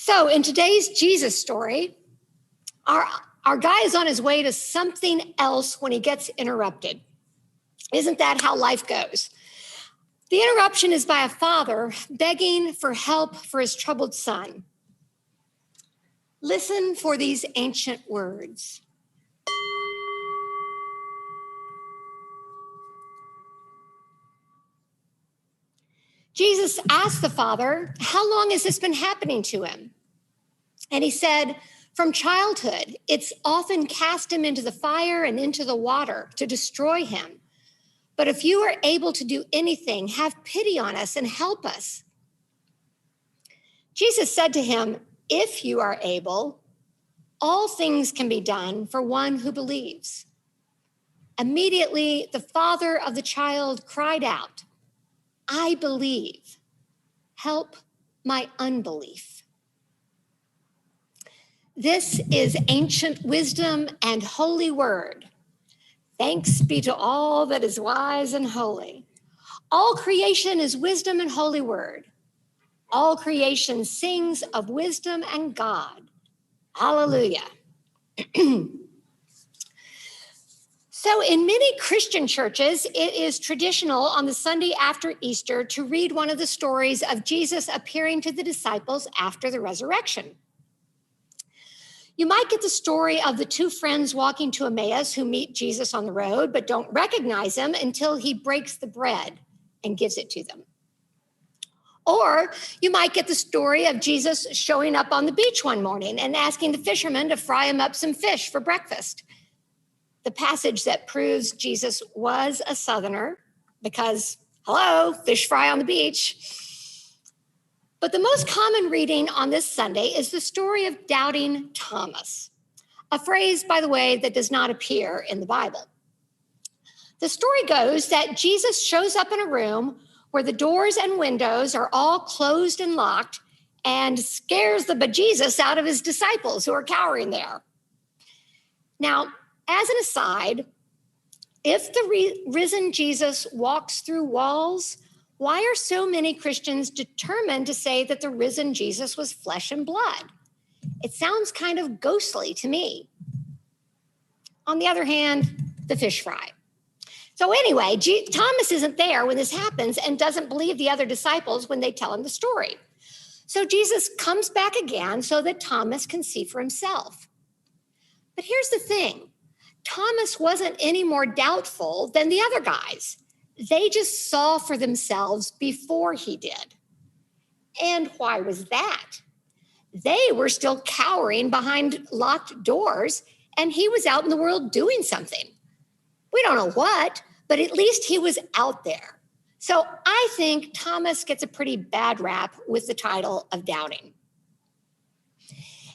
So in today's Jesus story, our guy is on his way to something else when he gets interrupted. Isn't that how life goes? The interruption is by a father begging for help for his troubled son. Listen for these ancient words. Jesus asked the father, how long has this been happening to him? And he said, from childhood, it's often cast him into the fire and into the water to destroy him. But if you are able to do anything, have pity on us and help us. Jesus said to him, if you are able, all things can be done for one who believes. Immediately, the father of the child cried out, I believe. Help my unbelief. This is ancient wisdom and holy word. Thanks be to all that is wise and holy. All creation is wisdom and holy word. All creation sings of wisdom and God. Hallelujah. So in many Christian churches, it is traditional on the Sunday after Easter to read one of the stories of Jesus appearing to the disciples after the resurrection. You might get the story of the two friends walking to Emmaus who meet Jesus on the road, but don't recognize him until he breaks the bread and gives it to them. Or you might get the story of Jesus showing up on the beach one morning and asking the fishermen to fry him up some fish for breakfast. The passage that proves Jesus was a Southerner because, hello, fish fry on the beach. But the most common reading on this Sunday is the story of doubting Thomas, a phrase, by the way, that does not appear in the Bible. The story goes that Jesus shows up in a room where the doors and windows are all closed and locked and scares the bejesus out of his disciples who are cowering there. Now, as an aside, if the risen Jesus walks through walls, why are so many Christians determined to say that the risen Jesus was flesh and blood? It sounds kind of ghostly to me. On the other hand, the fish fry. So anyway, Thomas isn't there when this happens and doesn't believe the other disciples when they tell him the story. So Jesus comes back again so that Thomas can see for himself. But here's the thing. Thomas wasn't any more doubtful than the other guys. They just saw for themselves before he did. And why was that? They were still cowering behind locked doors, and he was out in the world doing something. We don't know what, but at least he was out there. So I think Thomas gets a pretty bad rap with the title of doubting.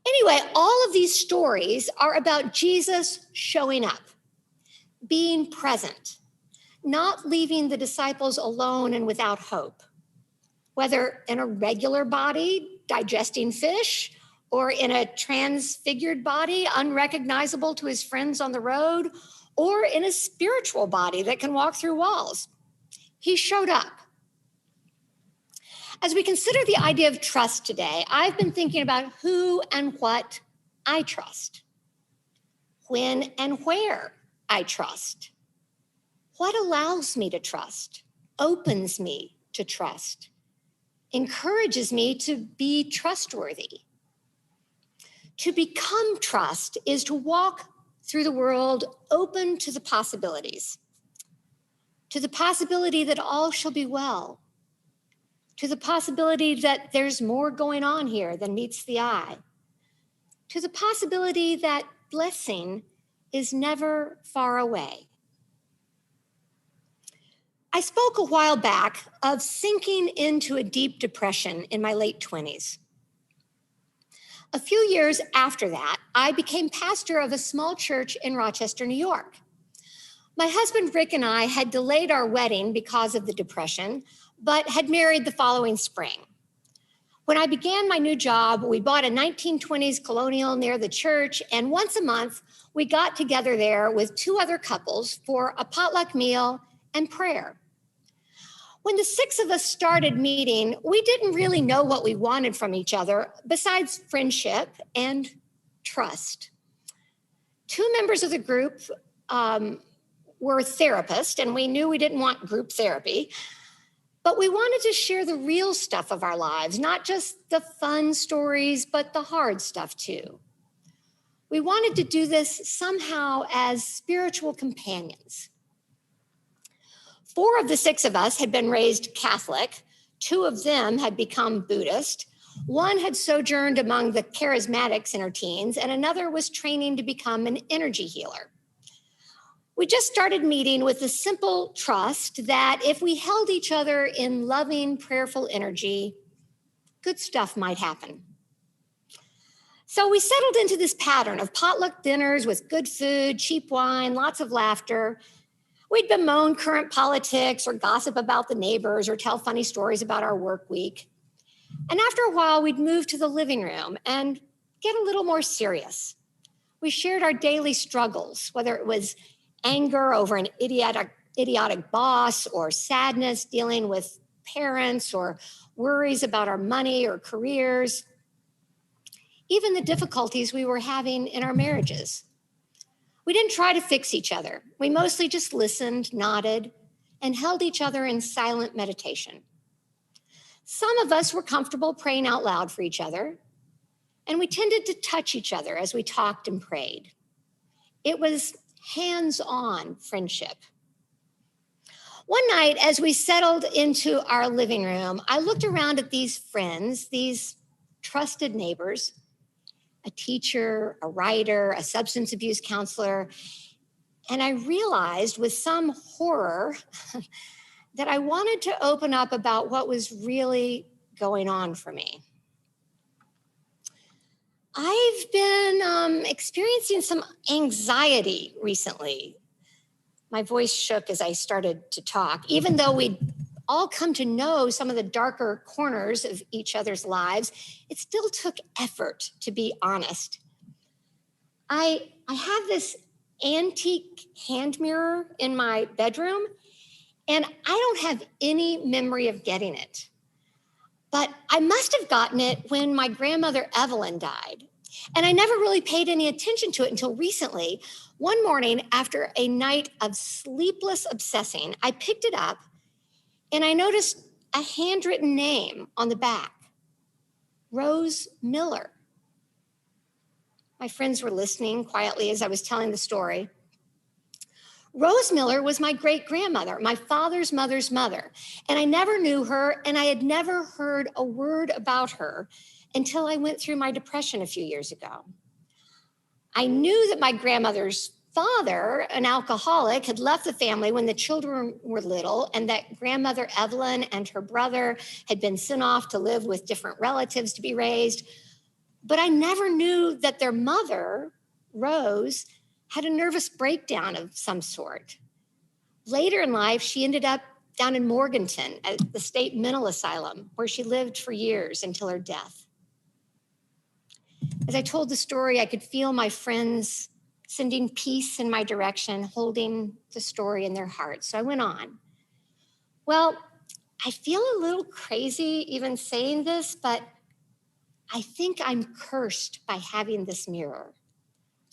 Anyway, all of these stories are about Jesus showing up, being present, not leaving the disciples alone and without hope, whether in a regular body digesting fish or in a transfigured body unrecognizable to his friends on the road, or in a spiritual body that can walk through walls. He showed up. As we consider the idea of trust today, I've been thinking about who and what I trust, when and where I trust, what allows me to trust, opens me to trust, encourages me to be trustworthy. To become trust is to walk through the world open to the possibilities, to the possibility that all shall be well, to the possibility that there's more going on here than meets the eye, to the possibility that blessing is never far away. I spoke a while back of sinking into a deep depression in my late 20s. A few years after that, I became pastor of a small church in Rochester, New York. My husband, Rick, and I had delayed our wedding because of the depression, but had married the following spring. When I began my new job, we bought a 1920s colonial near the church, and once a month, we got together there with two other couples for a potluck meal and prayer. When the six of us started meeting, we didn't really know what we wanted from each other besides friendship and trust. Two members of the group were therapists, and we knew we didn't want group therapy, but we wanted to share the real stuff of our lives, not just the fun stories, but the hard stuff too. We wanted to do this somehow as spiritual companions. 4 of the 6 of us had been raised Catholic. 2 of them had become Buddhist. 1 had sojourned among the charismatics in her teens, and another was training to become an energy healer. We just started meeting with the simple trust that if we held each other in loving, prayerful energy, good stuff might happen. So we settled into this pattern of potluck dinners with good food, cheap wine, lots of laughter. We'd bemoan current politics or gossip about the neighbors or tell funny stories about our work week. And after a while, we'd move to the living room and get a little more serious. We shared our daily struggles, whether it was anger over an idiotic boss, or sadness dealing with parents, or worries about our money or careers, even the difficulties we were having in our marriages. We didn't try to fix each other. We mostly just listened, nodded, and held each other in silent meditation. Some of us were comfortable praying out loud for each other, and we tended to touch each other as we talked and prayed. It was hands-on friendship. One night, as we settled into our living room, I looked around at these friends, these trusted neighbors, a teacher, a writer, a substance abuse counselor, and I realized with some horror that I wanted to open up about what was really going on for me. I've been experiencing some anxiety recently. My voice shook as I started to talk, even though we'd all come to know some of the darker corners of each other's lives. It still took effort, to be honest. I have this antique hand mirror in my bedroom, and I don't have any memory of getting it. But I must have gotten it when my grandmother Evelyn died. And I never really paid any attention to it until recently. One morning, after a night of sleepless obsessing, I picked it up and I noticed a handwritten name on the back, Rose Miller. My friends were listening quietly as I was telling the story. Rose Miller was my great-grandmother, my father's mother's mother, and I never knew her, and I had never heard a word about her until I went through my depression a few years ago. I knew that my grandmother's father, an alcoholic, had left the family when the children were little, and that grandmother Evelyn and her brother had been sent off to live with different relatives to be raised. But I never knew that their mother, Rose, had a nervous breakdown of some sort. Later in life, she ended up down in Morganton at the state mental asylum, where she lived for years until her death. As I told the story, I could feel my friends sending peace in my direction, holding the story in their hearts. So I went on. Well, I feel a little crazy even saying this, but I think I'm cursed by having this mirror.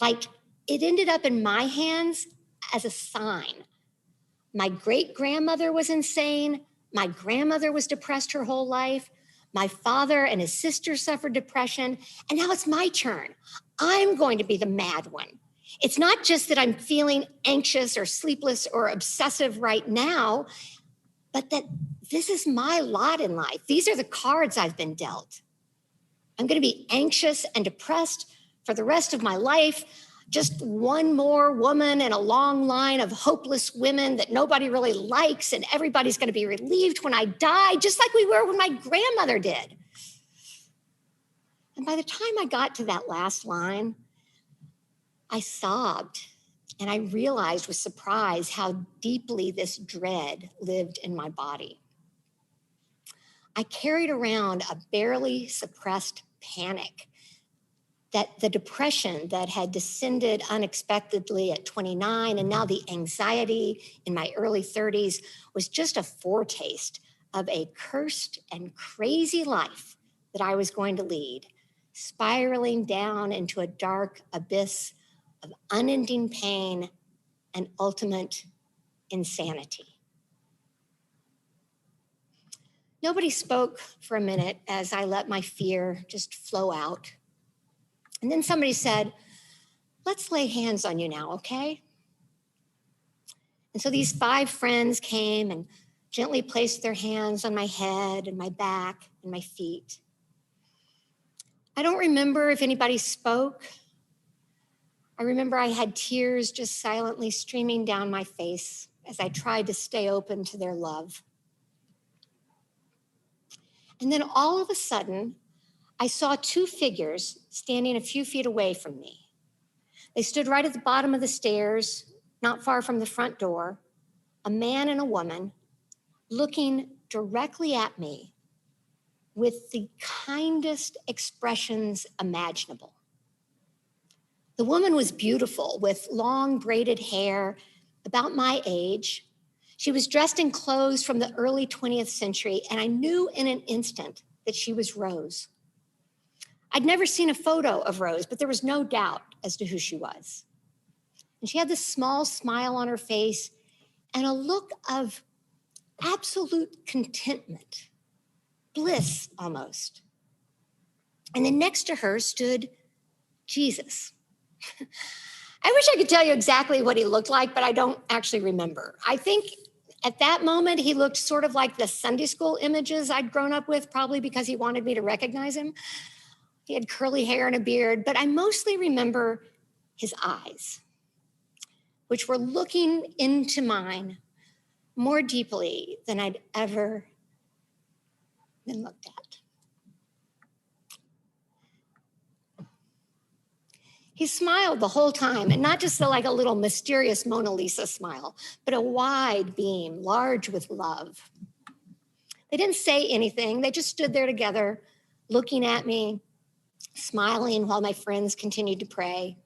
Like, it ended up in my hands as a sign. My great-grandmother was insane. My grandmother was depressed her whole life. My father and his sister suffered depression, and now it's my turn. I'm going to be the mad one. It's not just that I'm feeling anxious or sleepless or obsessive right now, but that this is my lot in life. These are the cards I've been dealt. I'm going to be anxious and depressed for the rest of my life. Just one more woman in a long line of hopeless women that nobody really likes, and everybody's going to be relieved when I die, just like we were when my grandmother did. And by the time I got to that last line, I sobbed, and I realized with surprise how deeply this dread lived in my body. I carried around a barely suppressed panic that the depression that had descended unexpectedly at 29, and now the anxiety in my early 30s, was just a foretaste of a cursed and crazy life that I was going to lead, spiraling down into a dark abyss of unending pain and ultimate insanity. Nobody spoke for a minute as I let my fear just flow out. And then somebody said, "Let's lay hands on you now, okay?" And so these 5 friends came and gently placed their hands on my head and my back and my feet. I don't remember if anybody spoke. I remember I had tears just silently streaming down my face as I tried to stay open to their love. And then all of a sudden, I saw 2 figures standing a few feet away from me. They stood right at the bottom of the stairs, not far from the front door, a man and a woman looking directly at me with the kindest expressions imaginable. The woman was beautiful with long braided hair, about my age. She was dressed in clothes from the early 20th century, and I knew in an instant that she was Rose. I'd never seen a photo of Rose, but there was no doubt as to who she was. And she had this small smile on her face and a look of absolute contentment, bliss almost. And then next to her stood Jesus. I wish I could tell you exactly what he looked like, but I don't actually remember. I think at that moment, he looked sort of like the Sunday school images I'd grown up with, probably because he wanted me to recognize him. He had curly hair and a beard, but I mostly remember his eyes, which were looking into mine more deeply than I'd ever been looked at. He smiled the whole time, and not just like a little mysterious Mona Lisa smile, but a wide beam, large with love. They didn't say anything. They just stood there together, looking at me, smiling while my friends continued to pray.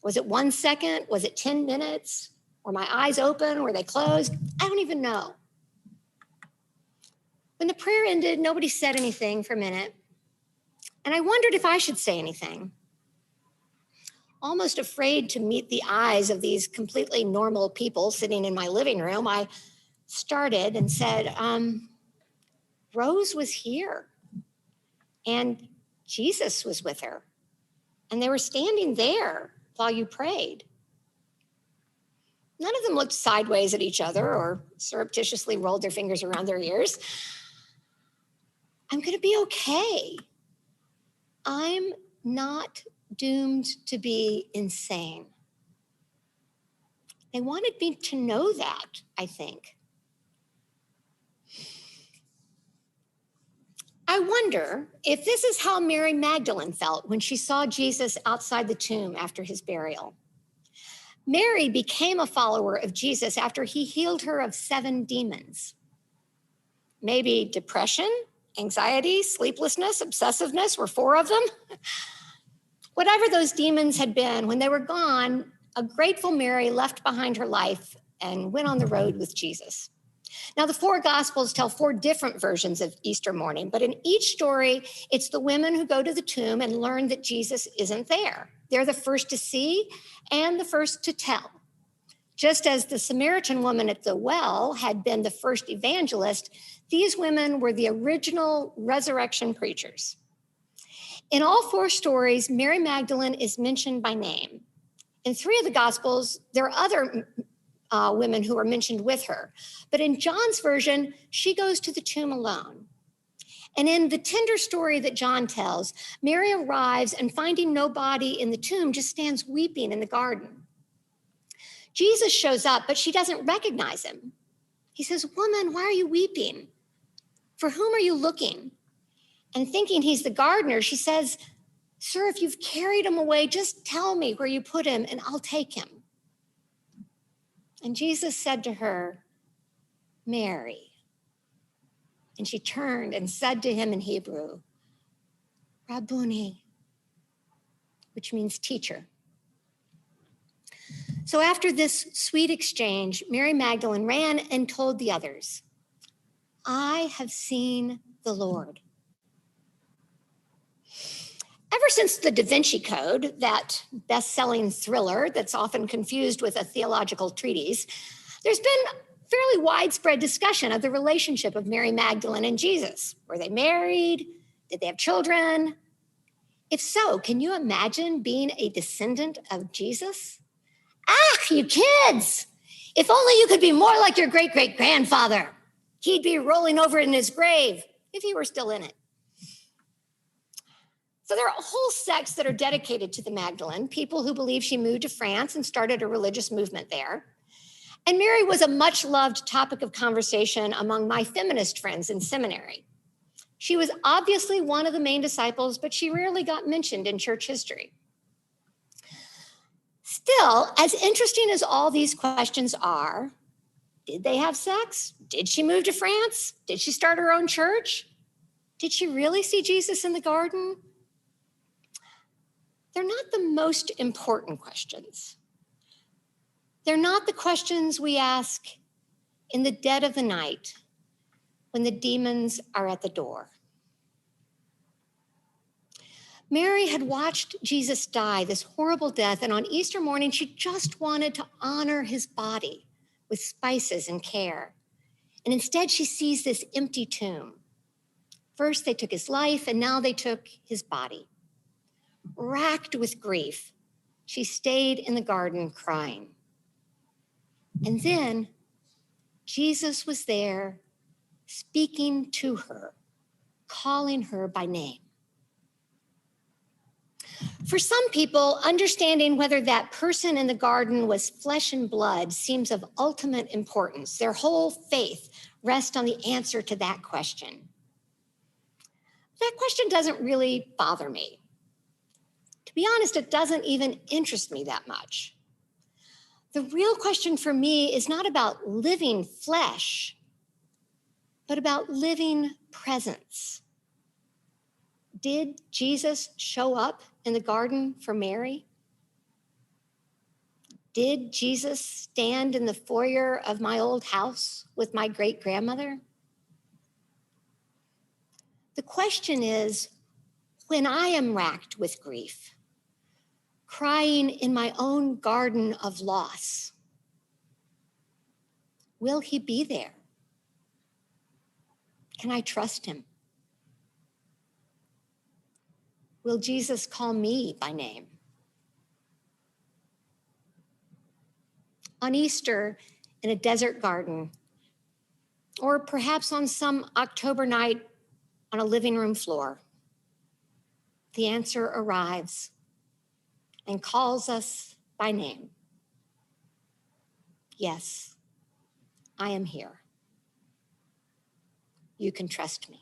Was it 1 second? Was it 10 minutes? Were my eyes open? Were they closed? I don't even know. When the prayer ended, nobody said anything for a minute, and I wondered if I should say anything. Almost afraid to meet the eyes of these completely normal people sitting in my living room, I started and said, Rose was here, and Jesus was with her, and they were standing there while you prayed. None of them looked sideways at each other or surreptitiously rolled their fingers around their ears. I'm going to be okay. I'm not doomed to be insane. They wanted me to know that, I think. I wonder if this is how Mary Magdalene felt when she saw Jesus outside the tomb after his burial. Mary became a follower of Jesus after he healed her of 7 demons. Maybe depression, anxiety, sleeplessness, obsessiveness were 4 of them. Whatever those demons had been, when they were gone, a grateful Mary left behind her life and went on the road with Jesus. Now, the 4 Gospels tell 4 different versions of Easter morning, but in each story, it's the women who go to the tomb and learn that Jesus isn't there. They're the first to see and the first to tell. Just as the Samaritan woman at the well had been the first evangelist, these women were the original resurrection preachers. In all 4 stories, Mary Magdalene is mentioned by name. In 3 of the Gospels, there are other women who are mentioned with her. But in John's version, she goes to the tomb alone. And in the tender story that John tells, Mary arrives and finding no body in the tomb, just stands weeping in the garden. Jesus shows up, but she doesn't recognize him. He says, "Woman, why are you weeping? For whom are you looking?" And thinking he's the gardener, she says, "Sir, if you've carried him away, just tell me where you put him and I'll take him." And Jesus said to her, "Mary." And she turned and said to him in Hebrew, "Rabboni," which means teacher. So after this sweet exchange, Mary Magdalene ran and told the others, I have seen the Lord. Ever since the Da Vinci Code, that best-selling thriller that's often confused with a theological treatise, there's been fairly widespread discussion of the relationship of Mary Magdalene and Jesus. Were they married? Did they have children? If so, can you imagine being a descendant of Jesus? Ah, you kids! If only you could be more like your great-great-grandfather. He'd be rolling over in his grave if he were still in it. So there are whole sects that are dedicated to the Magdalene, people who believe she moved to France and started a religious movement there. And Mary was a much loved topic of conversation among my feminist friends in seminary. She was obviously one of the main disciples, but she rarely got mentioned in church history. Still, as interesting as all these questions are, did they have sex? Did she move to France? Did she start her own church? Did she really see Jesus in the garden? They're not the most important questions. They're not the questions we ask in the dead of the night when the demons are at the door. Mary had watched Jesus die this horrible death, and on Easter morning, she just wanted to honor his body with spices and care. And instead, she sees this empty tomb. First, they took his life, and now they took his body. Racked with grief, she stayed in the garden crying. And then Jesus was there speaking to her, calling her by name. For some people, understanding whether that person in the garden was flesh and blood seems of ultimate importance. Their whole faith rests on the answer to that question. That question doesn't really bother me. To be honest, it doesn't even interest me that much. The real question for me is not about living flesh, but about living presence. Did Jesus show up in the garden for Mary? Did Jesus stand in the foyer of my old house with my great-grandmother? The question is, when I am racked with grief, crying in my own garden of loss, will he be there? Can I trust him? Will Jesus call me by name? On Easter, in a desert garden, or perhaps on some October night on a living room floor, the answer arrives and calls us by name. Yes, I am here. You can trust me.